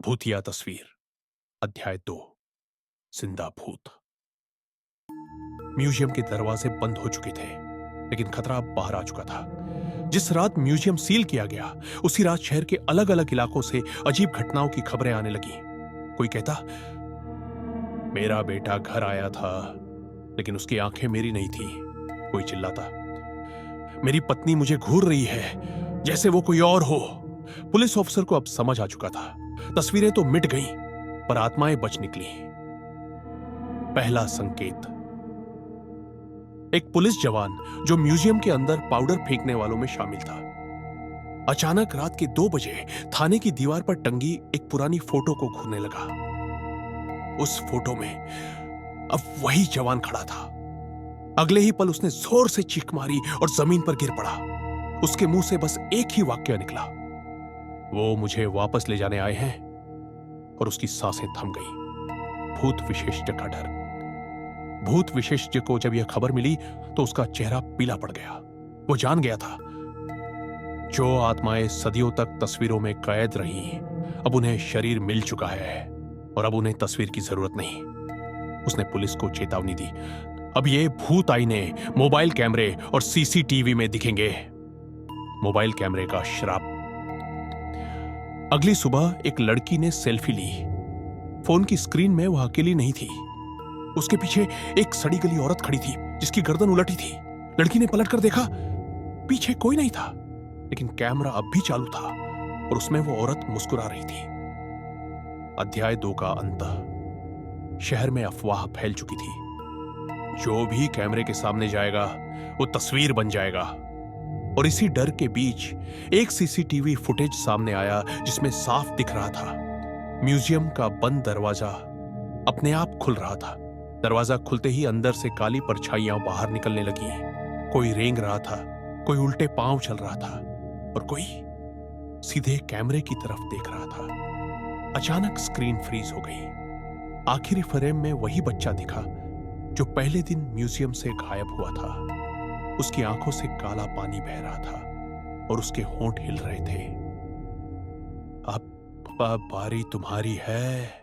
भूतिया तस्वीर अध्याय 2 जिंदा भूत। म्यूजियम के दरवाजे बंद हो चुके थे, लेकिन खतरा अब बाहर आ चुका था। जिस रात म्यूजियम सील किया गया, उसी रात शहर के अलग अलग इलाकों से अजीब घटनाओं की खबरें आने लगी। कोई कहता, मेरा बेटा घर आया था, लेकिन उसकी आंखें मेरी नहीं थी। कोई चिल्लाता, मेरी पत्नी मुझे घूर रही है, जैसे वो कोई और हो। पुलिस ऑफिसर को अब समझ आ चुका था, तस्वीरें तो मिट गईं, पर आत्माएं बच निकली। पहला संकेत। एक पुलिस जवान जो म्यूजियम के अंदर पाउडर फेंकने वालों में शामिल था, अचानक रात के 2 बजे थाने की दीवार पर टंगी एक पुरानी फोटो को घूरने लगा। उस फोटो में अब वही जवान खड़ा था। अगले ही पल उसने जोर से चीख मारी और जमीन पर गिर पड़ा। उसके मुंह से बस एक ही वाक्य निकला, वो मुझे वापस ले जाने आए हैं। और उसकी सांसें थम गई। भूत विशेषज्ञ का डर। भूत विशेषज्ञ को जब यह खबर मिली तो उसका चेहरा पीला पड़ गया। वो जान गया था, जो आत्माएं सदियों तक तस्वीरों में कैद रही, अब उन्हें शरीर मिल चुका है और अब उन्हें तस्वीर की जरूरत नहीं। उसने पुलिस को चेतावनी दी, अब ये भूत आईने मोबाइल कैमरे और सीसीटीवी में दिखेंगे। मोबाइल कैमरे का श्राप। अगली सुबह एक लड़की ने सेल्फी ली। फोन की स्क्रीन में वह अकेली नहीं थी। उसके पीछे एक सड़ी गली औरत खड़ी थी, जिसकी गर्दन उलटी थी। लड़की ने पलटकर देखा, पीछे कोई नहीं था, लेकिन कैमरा अब भी चालू था और उसमें वो औरत मुस्कुरा रही थी। अध्याय 2 का अंत। शहर में अफवाह फैल चुकी थी, जो भी कैमरे के सामने जाएगा वो तस्वीर बन जाएगा। और इसी डर के बीच एक सीसीटीवी फुटेज सामने आया, जिसमें साफ दिख रहा था म्यूजियम का बंद दरवाजा अपने आप खुल रहा था। दरवाजा खुलते ही अंदर से काली परछाइयां बाहर निकलने लगी। कोई रेंग रहा था, कोई उल्टे पांव चल रहा था और कोई सीधे कैमरे की तरफ देख रहा था। अचानक स्क्रीन फ्रीज हो गई। आखिरी फ्रेम में वही बच्चा दिखा जो पहले दिन म्यूजियम से गायब हुआ था। उसकी आंखों से काला पानी बह रहा था और उसके होंठ हिल रहे थे। अब बारी तुम्हारी है।